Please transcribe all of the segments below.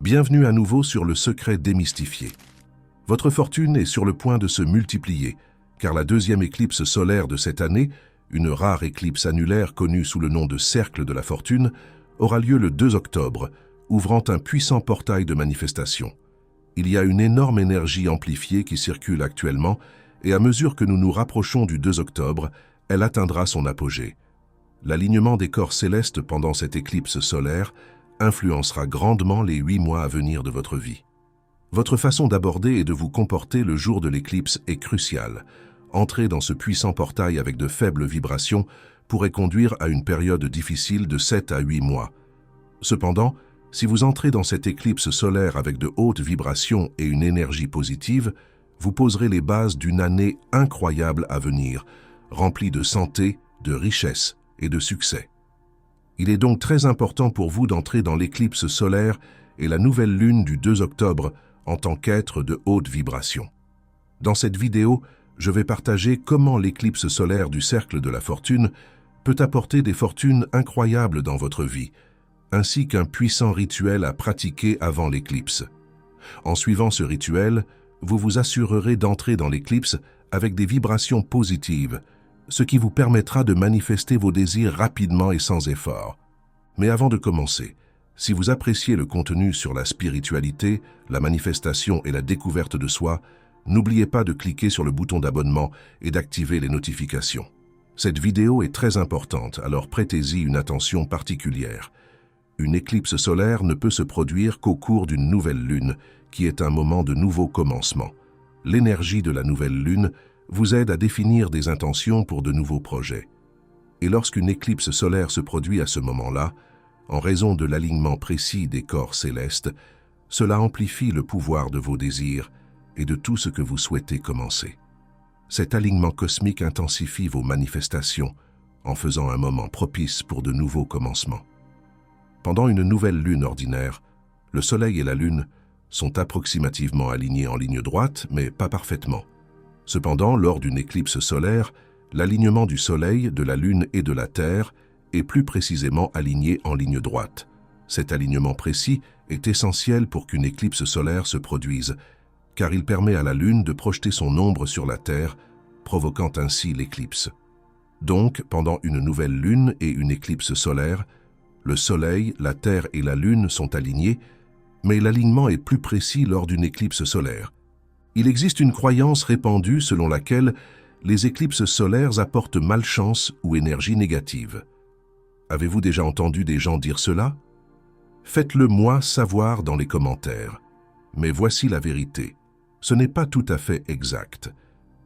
Bienvenue à nouveau sur Le Secret démystifié. Votre fortune est sur le point de se multiplier, car la deuxième éclipse solaire de cette année, une rare éclipse annulaire connue sous le nom de Cercle de la Fortune, aura lieu le 2 octobre, ouvrant un puissant portail de manifestation. Il y a une énorme énergie amplifiée qui circule actuellement, et à mesure que nous nous rapprochons du 2 octobre, elle atteindra son apogée. L'alignement des corps célestes pendant cette éclipse solaire influencera grandement les 8 mois à venir de votre vie. Votre façon d'aborder et de vous comporter le jour de l'éclipse est cruciale. Entrer dans ce puissant portail avec de faibles vibrations pourrait conduire à une période difficile de 7 à 8 mois. Cependant, si vous entrez dans cette éclipse solaire avec de hautes vibrations et une énergie positive, vous poserez les bases d'une année incroyable à venir, remplie de santé, de richesse et de succès. Il est donc très important pour vous d'entrer dans l'éclipse solaire et la nouvelle lune du 2 octobre en tant qu'être de haute vibration. Dans cette vidéo, je vais partager comment l'éclipse solaire du Cercle de la Fortune peut apporter des fortunes incroyables dans votre vie, ainsi qu'un puissant rituel à pratiquer avant l'éclipse. En suivant ce rituel, vous vous assurerez d'entrer dans l'éclipse avec des vibrations positives, ce qui vous permettra de manifester vos désirs rapidement et sans effort. Mais avant de commencer, si vous appréciez le contenu sur la spiritualité, la manifestation et la découverte de soi, n'oubliez pas de cliquer sur le bouton d'abonnement et d'activer les notifications. Cette vidéo est très importante, alors prêtez-y une attention particulière. Une éclipse solaire ne peut se produire qu'au cours d'une nouvelle lune, qui est un moment de nouveau commencement. L'énergie de la nouvelle lune vous aide à définir des intentions pour de nouveaux projets. Et lorsqu'une éclipse solaire se produit à ce moment-là, en raison de l'alignement précis des corps célestes, cela amplifie le pouvoir de vos désirs et de tout ce que vous souhaitez commencer. Cet alignement cosmique intensifie vos manifestations en faisant un moment propice pour de nouveaux commencements. Pendant une nouvelle lune ordinaire, le Soleil et la Lune sont approximativement alignés en ligne droite, mais pas parfaitement. Cependant, lors d'une éclipse solaire, l'alignement du Soleil, de la Lune et de la Terre est plus précisément aligné en ligne droite. Cet alignement précis est essentiel pour qu'une éclipse solaire se produise, car il permet à la Lune de projeter son ombre sur la Terre, provoquant ainsi l'éclipse. Donc, pendant une nouvelle lune et une éclipse solaire, le Soleil, la Terre et la Lune sont alignés, mais l'alignement est plus précis lors d'une éclipse solaire. Il existe une croyance répandue selon laquelle les éclipses solaires apportent malchance ou énergie négative. Avez-vous déjà entendu des gens dire cela? Faites-le moi savoir dans les commentaires. Mais voici la vérité. Ce n'est pas tout à fait exact.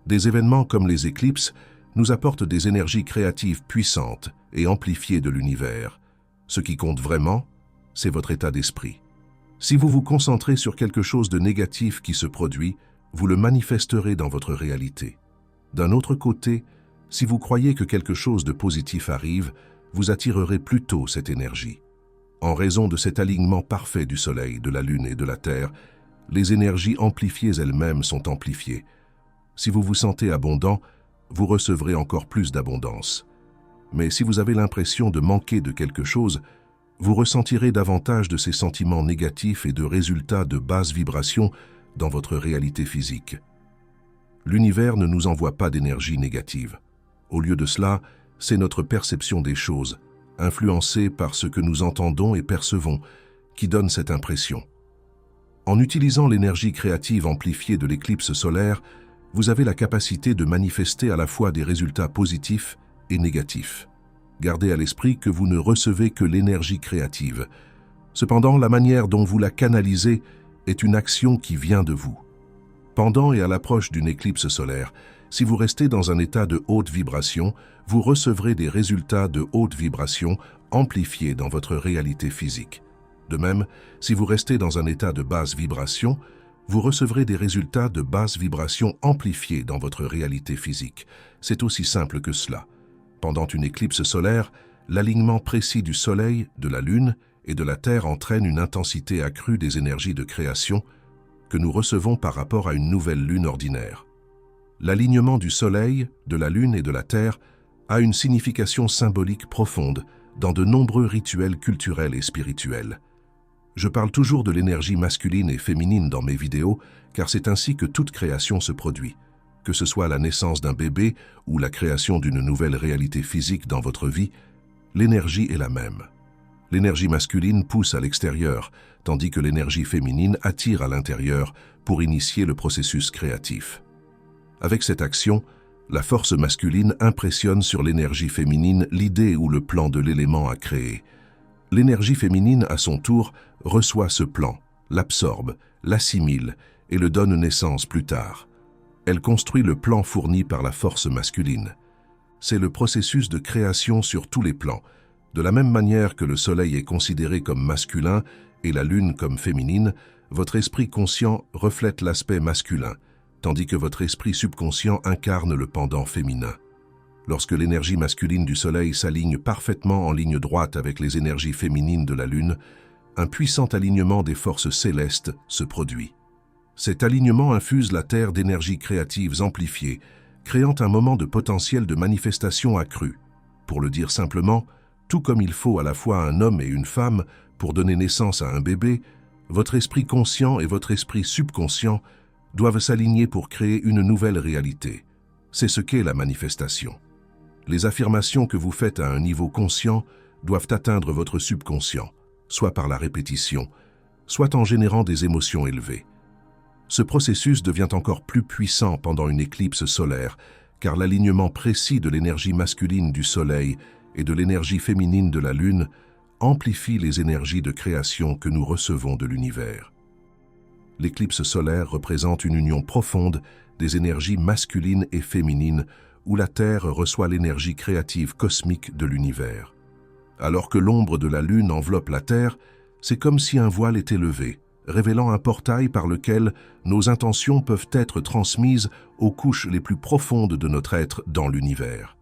Des événements comme les éclipses nous apportent des énergies créatives puissantes et amplifiées de l'univers. Ce qui compte vraiment, c'est votre état d'esprit. Si vous vous concentrez sur quelque chose de négatif qui se produit, vous le manifesterez dans votre réalité. D'un autre côté, si vous croyez que quelque chose de positif arrive, vous attirerez plutôt cette énergie. En raison de cet alignement parfait du Soleil, de la Lune et de la Terre, les énergies amplifiées elles-mêmes sont amplifiées. Si vous vous sentez abondant, vous recevrez encore plus d'abondance. Mais si vous avez l'impression de manquer de quelque chose, vous ressentirez davantage de ces sentiments négatifs et de résultats de basse vibration dans votre réalité physique. L'univers ne nous envoie pas d'énergie négative. Au lieu de cela, c'est notre perception des choses, influencée par ce que nous entendons et percevons, qui donne cette impression. En utilisant l'énergie créative amplifiée de l'éclipse solaire, vous avez la capacité de manifester à la fois des résultats positifs et négatifs. Gardez à l'esprit que vous ne recevez que l'énergie créative. Cependant, la manière dont vous la canalisez est une action qui vient de vous. Pendant et à l'approche d'une éclipse solaire, si vous restez dans un état de haute vibration, vous recevrez des résultats de haute vibration amplifiés dans votre réalité physique. De même, si vous restez dans un état de basse vibration, vous recevrez des résultats de basse vibration amplifiés dans votre réalité physique. C'est aussi simple que cela. Pendant une éclipse solaire, l'alignement précis du Soleil, de la Lune et de la Terre entraîne une intensité accrue des énergies de création que nous recevons par rapport à une nouvelle lune ordinaire. L'alignement du Soleil, de la Lune et de la Terre a une signification symbolique profonde dans de nombreux rituels culturels et spirituels. Je parle toujours de l'énergie masculine et féminine dans mes vidéos, car c'est ainsi que toute création se produit. Que ce soit la naissance d'un bébé ou la création d'une nouvelle réalité physique dans votre vie, l'énergie est la même. L'énergie masculine pousse à l'extérieur, tandis que l'énergie féminine attire à l'intérieur pour initier le processus créatif. Avec cette action, la force masculine impressionne sur l'énergie féminine l'idée ou le plan de l'élément à créer. L'énergie féminine, à son tour, reçoit ce plan, l'absorbe, l'assimile et le donne naissance plus tard. Elle construit le plan fourni par la force masculine. C'est le processus de création sur tous les plans. De la même manière que le soleil est considéré comme masculin et la lune comme féminine, votre esprit conscient reflète l'aspect masculin, tandis que votre esprit subconscient incarne le pendant féminin. Lorsque l'énergie masculine du soleil s'aligne parfaitement en ligne droite avec les énergies féminines de la lune, un puissant alignement des forces célestes se produit. Cet alignement infuse la Terre d'énergies créatives amplifiées, créant un moment de potentiel de manifestation accru. Pour le dire simplement, tout comme il faut à la fois un homme et une femme pour donner naissance à un bébé, votre esprit conscient et votre esprit subconscient doivent s'aligner pour créer une nouvelle réalité. C'est ce qu'est la manifestation. Les affirmations que vous faites à un niveau conscient doivent atteindre votre subconscient, soit par la répétition, soit en générant des émotions élevées. Ce processus devient encore plus puissant pendant une éclipse solaire, car l'alignement précis de l'énergie masculine du Soleil et de l'énergie féminine de la Lune amplifie les énergies de création que nous recevons de l'univers. L'éclipse solaire représente une union profonde des énergies masculines et féminines où la Terre reçoit l'énergie créative cosmique de l'univers. Alors que l'ombre de la Lune enveloppe la Terre, c'est comme si un voile était levé, révélant un portail par lequel nos intentions peuvent être transmises aux couches les plus profondes de notre être dans l'univers.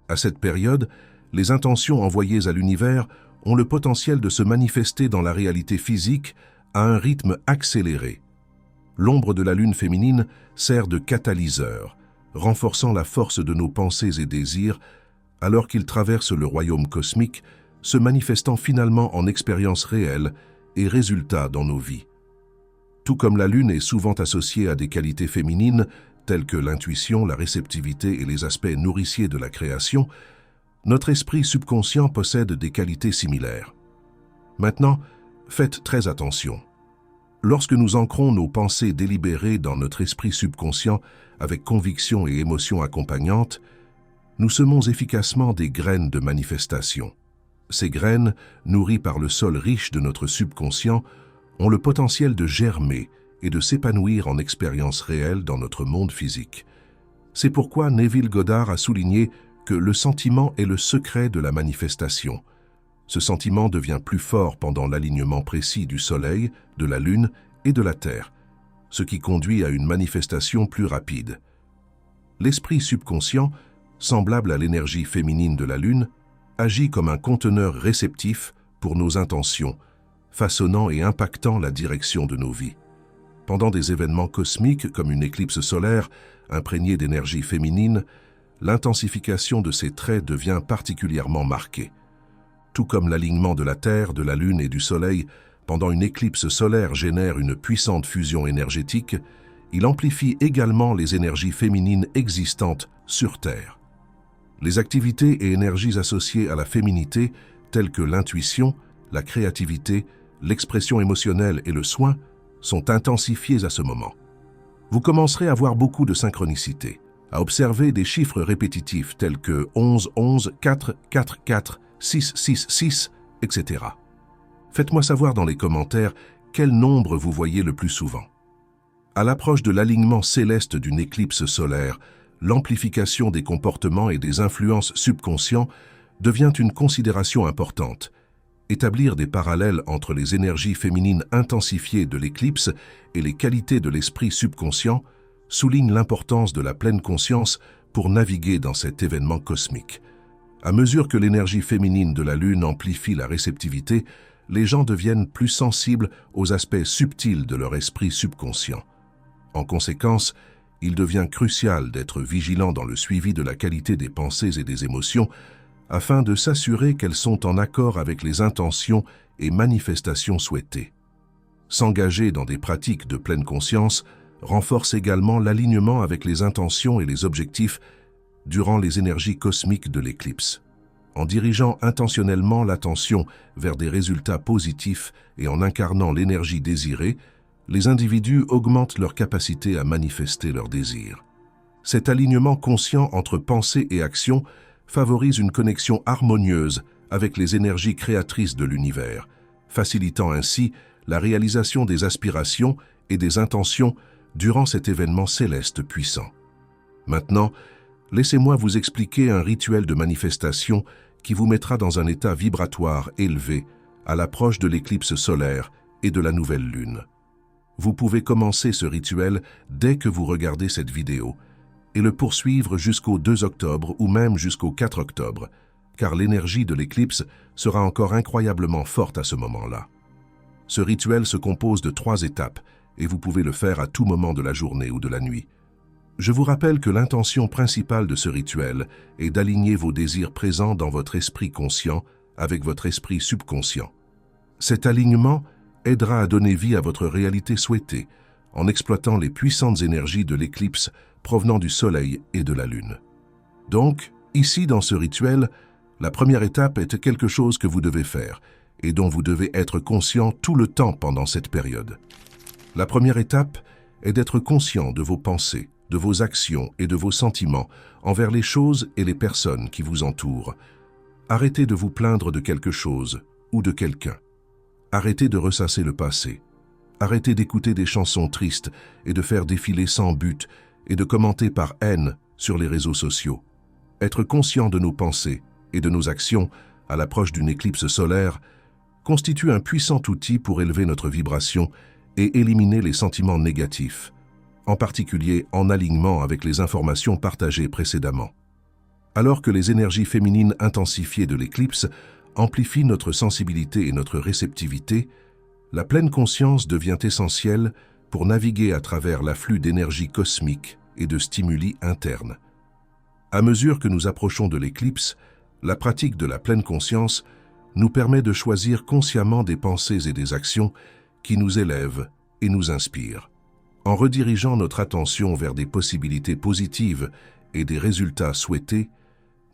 À cette période, les intentions envoyées à l'univers ont le potentiel de se manifester dans la réalité physique à un rythme accéléré. L'ombre de la lune féminine sert de catalyseur, renforçant la force de nos pensées et désirs alors qu'ils traversent le royaume cosmique, se manifestant finalement en expériences réelles et résultats dans nos vies. Tout comme la lune est souvent associée à des qualités féminines telles que l'intuition, la réceptivité et les aspects nourriciers de la création, notre esprit subconscient possède des qualités similaires. Maintenant, faites très attention. Lorsque nous ancrons nos pensées délibérées dans notre esprit subconscient avec conviction et émotion accompagnantes, nous semons efficacement des graines de manifestation. Ces graines, nourries par le sol riche de notre subconscient, ont le potentiel de germer et de s'épanouir en expériences réelles dans notre monde physique. C'est pourquoi Neville Goddard a souligné que le sentiment est le secret de la manifestation. Ce sentiment devient plus fort pendant l'alignement précis du Soleil, de la Lune et de la Terre, ce qui conduit à une manifestation plus rapide. L'esprit subconscient, semblable à l'énergie féminine de la Lune, agit comme un conteneur réceptif pour nos intentions, façonnant et impactant la direction de nos vies. Pendant des événements cosmiques comme une éclipse solaire imprégnée d'énergie féminine, l'intensification de ces traits devient particulièrement marquée. Tout comme l'alignement de la Terre, de la Lune et du Soleil pendant une éclipse solaire génère une puissante fusion énergétique, il amplifie également les énergies féminines existantes sur Terre. Les activités et énergies associées à la féminité, telles que l'intuition, la créativité, l'expression émotionnelle et le soin, sont intensifiées à ce moment. Vous commencerez à voir beaucoup de synchronicité, à observer des chiffres répétitifs tels que 11, 11, 4, 4, 4, 6, 6, 6, etc. Faites-moi savoir dans les commentaires quel nombre vous voyez le plus souvent. À l'approche de l'alignement céleste d'une éclipse solaire, l'amplification des comportements et des influences subconscients devient une considération importante. Établir des parallèles entre les énergies féminines intensifiées de l'éclipse et les qualités de l'esprit subconscient souligne l'importance de la pleine conscience pour naviguer dans cet événement cosmique. À mesure que l'énergie féminine de la Lune amplifie la réceptivité, les gens deviennent plus sensibles aux aspects subtils de leur esprit subconscient. En conséquence, il devient crucial d'être vigilant dans le suivi de la qualité des pensées et des émotions afin de s'assurer qu'elles sont en accord avec les intentions et manifestations souhaitées. S'engager dans des pratiques de pleine conscience renforce également l'alignement avec les intentions et les objectifs durant les énergies cosmiques de l'éclipse. En dirigeant intentionnellement l'attention vers des résultats positifs et en incarnant l'énergie désirée, les individus augmentent leur capacité à manifester leurs désirs. Cet alignement conscient entre pensée et action favorise une connexion harmonieuse avec les énergies créatrices de l'univers, facilitant ainsi la réalisation des aspirations et des intentions durant cet événement céleste puissant. Maintenant, laissez-moi vous expliquer un rituel de manifestation qui vous mettra dans un état vibratoire élevé à l'approche de l'éclipse solaire et de la nouvelle lune. Vous pouvez commencer ce rituel dès que vous regardez cette vidéo et le poursuivre jusqu'au 2 octobre ou même jusqu'au 4 octobre, car l'énergie de l'éclipse sera encore incroyablement forte à ce moment-là. Ce rituel se compose de 3 étapes et vous pouvez le faire à tout moment de la journée ou de la nuit. Je vous rappelle que l'intention principale de ce rituel est d'aligner vos désirs présents dans votre esprit conscient avec votre esprit subconscient. Cet alignement aidera à donner vie à votre réalité souhaitée en exploitant les puissantes énergies de l'éclipse provenant du Soleil et de la Lune. Donc, ici dans ce rituel, la première étape est quelque chose que vous devez faire et dont vous devez être conscient tout le temps pendant cette période. La première étape est d'être conscient de vos pensées, de vos actions et de vos sentiments envers les choses et les personnes qui vous entourent. Arrêtez de vous plaindre de quelque chose ou de quelqu'un. Arrêtez de ressasser le passé. Arrêtez d'écouter des chansons tristes et de faire défiler sans but et de commenter par haine sur les réseaux sociaux. Être conscient de nos pensées et de nos actions à l'approche d'une éclipse solaire constitue un puissant outil pour élever notre vibration et éliminer les sentiments négatifs, en particulier en alignement avec les informations partagées précédemment. Alors que les énergies féminines intensifiées de l'éclipse amplifient notre sensibilité et notre réceptivité, la pleine conscience devient essentielle pour naviguer à travers l'afflux d'énergie cosmique et de stimuli internes. À mesure que nous approchons de l'éclipse, la pratique de la pleine conscience nous permet de choisir consciemment des pensées et des actions qui nous élèvent et nous inspirent. En redirigeant notre attention vers des possibilités positives et des résultats souhaités,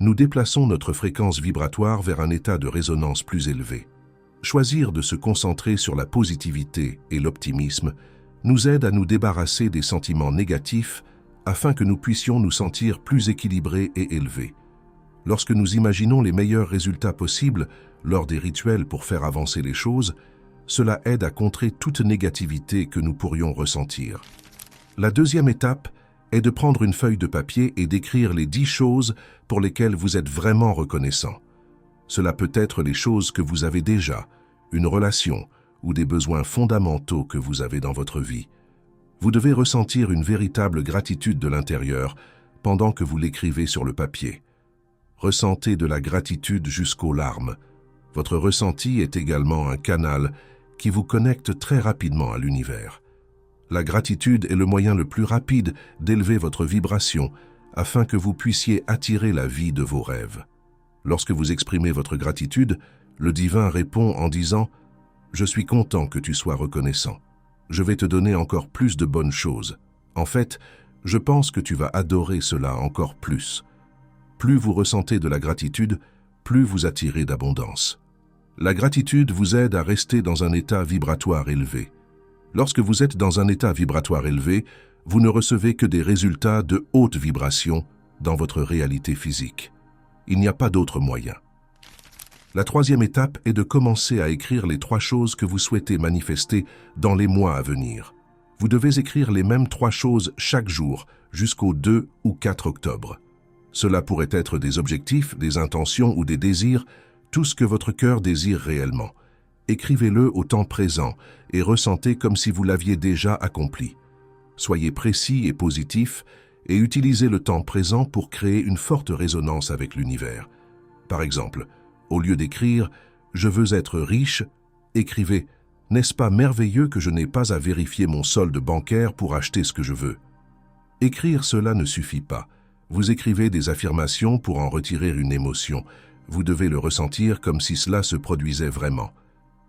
nous déplaçons notre fréquence vibratoire vers un état de résonance plus élevé. Choisir de se concentrer sur la positivité et l'optimisme nous aide à nous débarrasser des sentiments négatifs afin que nous puissions nous sentir plus équilibrés et élevés. Lorsque nous imaginons les meilleurs résultats possibles lors des rituels pour faire avancer les choses, cela aide à contrer toute négativité que nous pourrions ressentir. La deuxième étape est de prendre une feuille de papier et d'écrire les 10 choses pour lesquelles vous êtes vraiment reconnaissant. Cela peut être les choses que vous avez déjà, une relation ou des besoins fondamentaux que vous avez dans votre vie. Vous devez ressentir une véritable gratitude de l'intérieur pendant que vous l'écrivez sur le papier. Ressentez de la gratitude jusqu'aux larmes. Votre ressenti est également un canal qui vous connecte très rapidement à l'univers. La gratitude est le moyen le plus rapide d'élever votre vibration afin que vous puissiez attirer la vie de vos rêves. Lorsque vous exprimez votre gratitude, le divin répond en disant « Je suis content que tu sois reconnaissant. Je vais te donner encore plus de bonnes choses. En fait, je pense que tu vas adorer cela encore plus. » Plus vous ressentez de la gratitude, plus vous attirez d'abondance. La gratitude vous aide à rester dans un état vibratoire élevé. Lorsque vous êtes dans un état vibratoire élevé, vous ne recevez que des résultats de haute vibration dans votre réalité physique. Il n'y a pas d'autre moyen. La troisième étape est de commencer à écrire les 3 choses que vous souhaitez manifester dans les mois à venir. Vous devez écrire les mêmes 3 choses chaque jour jusqu'au 2 ou 4 octobre. Cela pourrait être des objectifs, des intentions ou des désirs, tout ce que votre cœur désire réellement. Écrivez-le au temps présent et ressentez comme si vous l'aviez déjà accompli. Soyez précis et positif et utilisez le temps présent pour créer une forte résonance avec l'univers. Par exemple, au lieu d'écrire « Je veux être riche », écrivez « N'est-ce pas merveilleux que je n'ai pas à vérifier mon solde bancaire pour acheter ce que je veux ?» Écrire cela ne suffit pas. Vous écrivez des affirmations pour en retirer une émotion. Vous devez le ressentir comme si cela se produisait vraiment.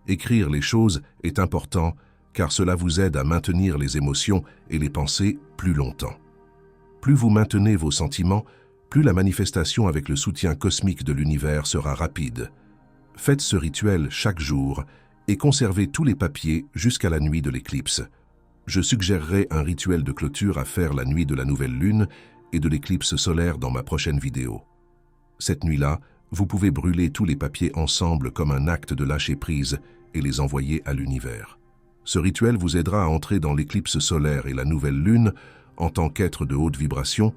Écrire les choses est important car cela vous aide à maintenir les émotions et les pensées plus longtemps. Plus vous maintenez vos sentiments, plus la manifestation avec le soutien cosmique de l'univers sera rapide. Faites ce rituel chaque jour et conservez tous les papiers jusqu'à la nuit de l'éclipse. Je suggérerai un rituel de clôture à faire la nuit de la nouvelle lune et de l'éclipse solaire dans ma prochaine vidéo. Cette nuit-là, vous pouvez brûler tous les papiers ensemble comme un acte de lâcher prise et les envoyer à l'univers. Ce rituel vous aidera à entrer dans l'éclipse solaire et la nouvelle lune en tant qu'être de haute vibration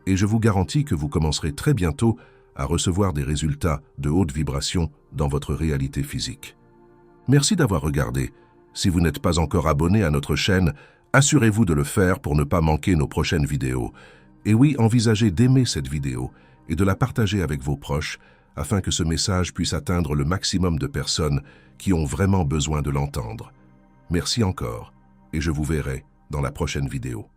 et je vous garantis que vous commencerez très bientôt à recevoir des résultats de haute vibration dans votre réalité physique. Merci d'avoir regardé. Si vous n'êtes pas encore abonné à notre chaîne, assurez-vous de le faire pour ne pas manquer nos prochaines vidéos. Et oui, envisagez d'aimer cette vidéo et de la partager avec vos proches afin que ce message puisse atteindre le maximum de personnes qui ont vraiment besoin de l'entendre. Merci encore et je vous verrai dans la prochaine vidéo.